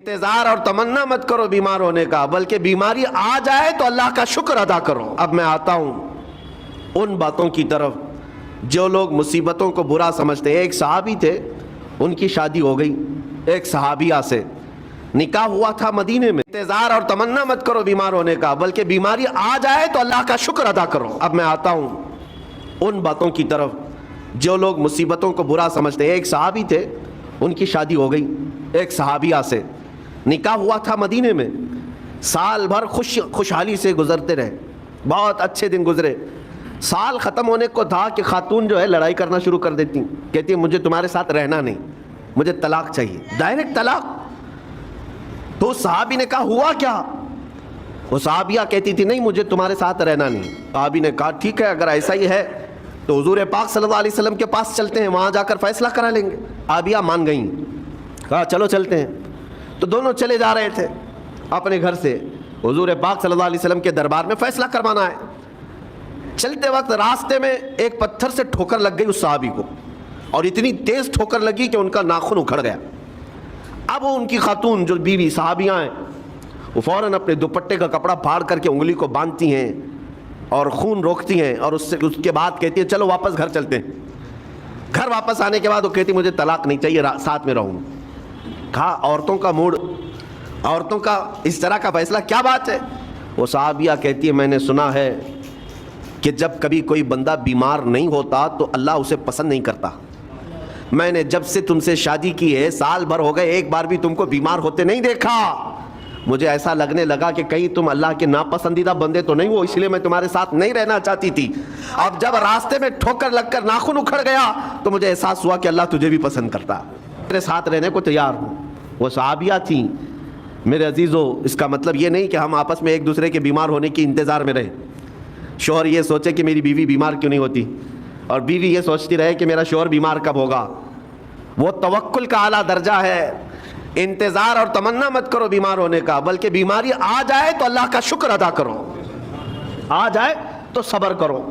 انتظار اور تمنا مت کرو بیمار ہونے کا، بلکہ بیماری آ جائے تو اللہ کا شکر ادا کرو۔ اب میں آتا ہوں ان باتوں کی طرف جو لوگ مصیبتوں کو برا سمجھتے ہیں۔ ایک صحابی تھے، ان کی شادی ہو گئی ایک صحابیہ سے، نکاح ہوا تھا مدینے میں۔ انتظار اور تمنا مت کرو بیمار ہونے کا، بلکہ بیماری آ جائے تو اللہ کا شکر ادا کرو۔ اب میں آتا ہوں ان باتوں کی طرف جو لوگ مصیبتوں کو برا سمجھتے ہیں۔ ایک صحابی تھے، ان کی شادی ہو گئی ایک صحابیہ سے، نکاح ہوا تھا مدینے میں۔ سال بھر خوشحالی سے گزرتے رہے، بہت اچھے دن گزرے۔ سال ختم ہونے کو تھا کہ خاتون جو ہے لڑائی کرنا شروع کر دیتی، کہتی مجھے تمہارے ساتھ رہنا نہیں، مجھے طلاق چاہیے، ڈائریکٹ طلاق۔ تو صحابی نے کہا ہوا کیا؟ وہ صحابیہ کہتی تھی نہیں مجھے تمہارے ساتھ رہنا نہیں۔ صحابی نے کہا ٹھیک ہے، اگر ایسا ہی ہے تو حضور پاک صلی اللہ علیہ وسلم کے پاس چلتے ہیں، وہاں جا کر فیصلہ کرا لیں گے۔ صحابیہ مان گئیں، کہا چلو چلتے ہیں۔ تو دونوں چلے جا رہے تھے اپنے گھر سے، حضور پاک صلی اللہ علیہ وسلم کے دربار میں فیصلہ کروانا ہے۔ چلتے وقت راستے میں ایک پتھر سے ٹھوکر لگ گئی اس صحابی کو، اور اتنی تیز ٹھوکر لگی کہ ان کا ناخن اکھڑ گیا۔ اب وہ ان کی خاتون جو بیوی صحابیاں ہیں، وہ فوراً اپنے دوپٹے کا کپڑا پھاڑ کر کے انگلی کو باندھتی ہیں اور خون روکتی ہیں، اور اس کے بعد کہتی ہیں چلو واپس گھر چلتے ہیں۔ گھر واپس آنے کے بعد وہ کہتی مجھے طلاق نہیں چاہیے، ساتھ میں رہوں۔ کہا عورتوں کا موڈ، عورتوں کا اس طرح کا فیصلہ کیا بات ہے؟ وہ صحابیہ کہتی ہے میں نے سنا ہے کہ جب کبھی کوئی بندہ بیمار نہیں ہوتا تو اللہ اسے پسند نہیں کرتا۔ میں نے جب سے تم سے شادی کی ہے، سال بھر ہو گئے، ایک بار بھی تم کو بیمار ہوتے نہیں دیکھا۔ مجھے ایسا لگنے لگا کہ کہیں تم اللہ کے ناپسندیدہ بندے تو نہیں ہو، اس لیے میں تمہارے ساتھ نہیں رہنا چاہتی تھی۔ اب جب راستے میں ٹھوکر لگ کر ناخن اکھڑ گیا تو مجھے احساس ہوا کہ اللہ تجھے بھی پسند کرتا، میرے ساتھ رہنے کو تیار ہوں۔ وہ صحابیہ تھیں۔ میرے عزیزو، اس کا مطلب یہ نہیں کہ ہم آپس میں ایک دوسرے کے بیمار ہونے کی انتظار میں رہیں۔ شوہر یہ سوچے کہ میری بیوی بیمار کیوں نہیں ہوتی، اور بیوی یہ سوچتی رہے کہ میرا شوہر بیمار کب ہوگا۔ وہ توکل کا اعلیٰ درجہ ہے۔ انتظار اور تمنا مت کرو بیمار ہونے کا، بلکہ بیماری آ جائے تو اللہ کا شکر ادا کرو، آ جائے تو صبر کرو۔